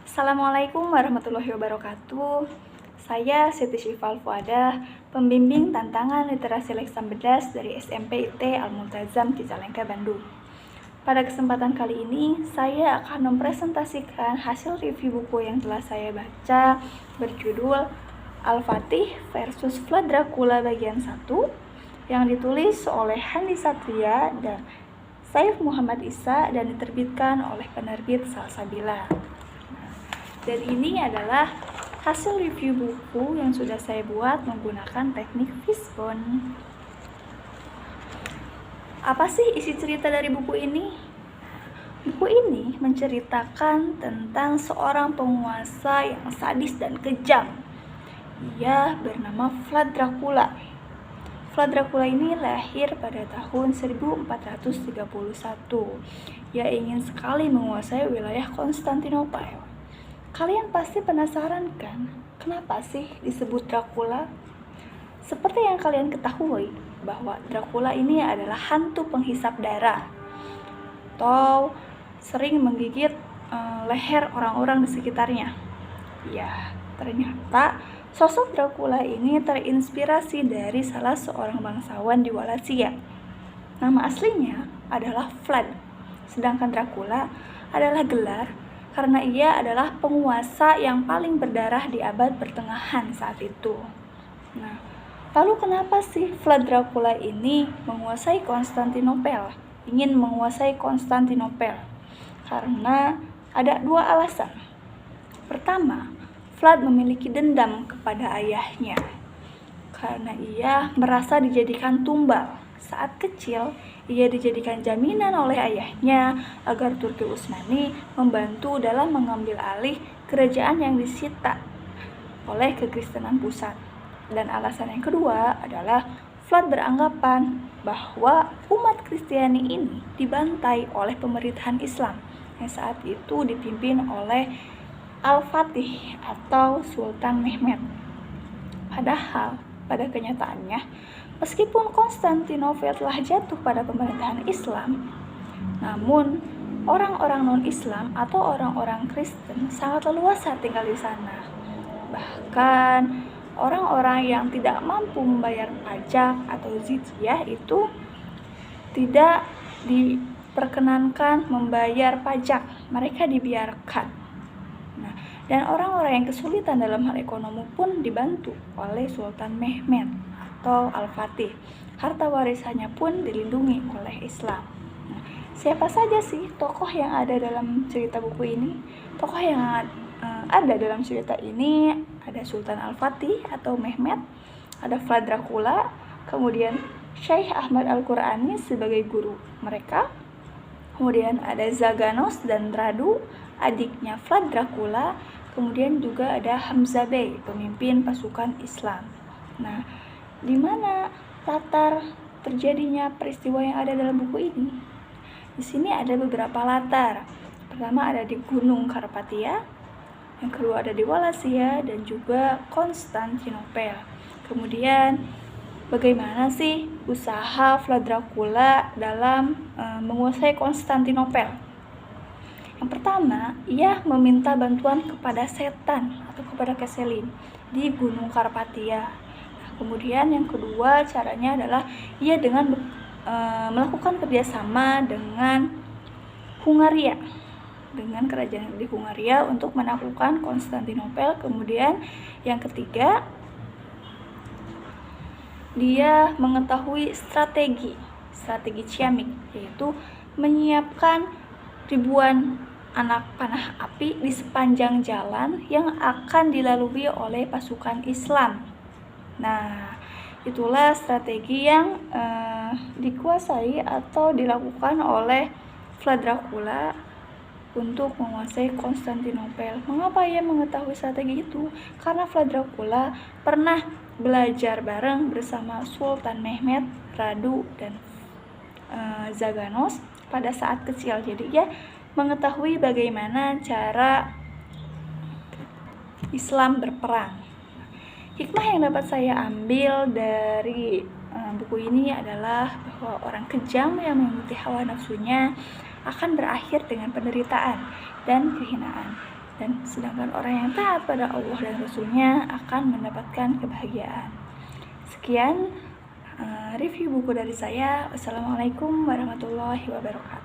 Assalamualaikum warahmatullahi wabarakatuh. Saya Siti Syifal Fuadah, pembimbing tantangan literasi Leksan Bedas dari SMP IT Al-Multazam Cicalengka, Bandung. Pada kesempatan kali ini, saya akan mempresentasikan hasil review buku yang telah saya baca berjudul Al-Fatih versus Vlad Dracula bagian 1 yang ditulis oleh Handi Satria dan Saif Muhammad Isa dan diterbitkan oleh penerbit Salsabila. Dan ini adalah hasil review buku yang sudah saya buat menggunakan teknik Fishbone. Apa sih isi cerita dari buku ini? Buku ini menceritakan tentang seorang penguasa yang sadis dan kejam. Ia bernama Vlad Dracula. Vlad Dracula ini lahir pada tahun 1431. Ia ingin sekali menguasai wilayah Konstantinopel. Kalian pasti penasaran kan, kenapa sih disebut Dracula? Seperti yang kalian ketahui, bahwa Dracula ini adalah hantu penghisap darah atau sering menggigit leher orang-orang di sekitarnya. Ya, ternyata sosok Dracula ini terinspirasi dari salah seorang bangsawan di Wallachia. Nama aslinya adalah Vlad, sedangkan Dracula adalah gelar karena ia adalah penguasa yang paling berdarah di abad pertengahan saat itu. Nah, lalu kenapa sih Vlad Dracula ini menguasai Konstantinopel? Ingin menguasai Konstantinopel? Karena ada dua alasan. Pertama, Vlad memiliki dendam kepada ayahnya karena ia merasa dijadikan tumbal. Saat kecil, ia dijadikan jaminan oleh ayahnya agar Turki Utsmani membantu dalam mengambil alih kerajaan yang disita oleh kekristenan pusat. Dan alasan yang kedua adalah Vlad beranggapan bahwa umat Kristiani ini dibantai oleh pemerintahan Islam yang saat itu dipimpin oleh Al-Fatih atau Sultan Mehmed. Padahal pada kenyataannya, meskipun Konstantinopel telah jatuh pada pemerintahan Islam, namun orang-orang non-Islam atau orang-orang Kristen sangat leluasa tinggal di sana. Bahkan orang-orang yang tidak mampu membayar pajak atau jizyah itu tidak diperkenankan membayar pajak, mereka dibiarkan. Dan orang-orang yang kesulitan dalam hal ekonomi pun dibantu oleh Sultan Mehmed atau Al-Fatih. Harta warisannya pun dilindungi oleh Islam. Siapa saja sih tokoh yang ada dalam cerita buku ini? Tokoh yang ada dalam cerita ini ada Sultan Al-Fatih atau Mehmed, ada Vlad Dracula, kemudian Syekh Ahmad Al-Qurani sebagai guru mereka, kemudian ada Zaganos dan Radu, adiknya Vlad Dracula, kemudian juga ada Hamzah Bey, pemimpin pasukan Islam. Nah, di mana latar terjadinya peristiwa yang ada dalam buku ini? Di sini ada beberapa latar. Pertama ada di Gunung Karpatia, yang kedua ada di Wallachia dan juga Konstantinopel. Kemudian bagaimana sih usaha Vlad Dracula dalam menguasai Konstantinopel? Yang pertama, ia meminta bantuan kepada setan atau kepada Keselin di Gunung Karpatia. Nah, kemudian yang kedua caranya adalah ia dengan melakukan kerjasama dengan Hungaria, dengan kerajaan di Hungaria untuk menaklukkan Konstantinopel. Kemudian yang ketiga, dia mengetahui strategi Ciamik, yaitu menyiapkan ribuan anak panah api di sepanjang jalan yang akan dilalui oleh pasukan Islam. Nah, itulah strategi yang dikuasai atau dilakukan oleh Vlad Dracula untuk menguasai Konstantinopel. Mengapa ia mengetahui strategi itu? Karena Vlad Dracula pernah belajar bareng bersama Sultan Mehmed, Radu, dan Zaganos pada saat kecil. Jadi ia mengetahui bagaimana cara Islam berperang. Hikmah yang dapat saya ambil dari buku ini adalah bahwa orang kejam yang mengikuti hawa nafsunya akan berakhir dengan penderitaan dan kehinaan. Dan kemudian sedangkan orang yang taat pada Allah dan Rasulnya akan mendapatkan kebahagiaan. Sekian review buku dari saya. Wassalamualaikum warahmatullahi wabarakatuh.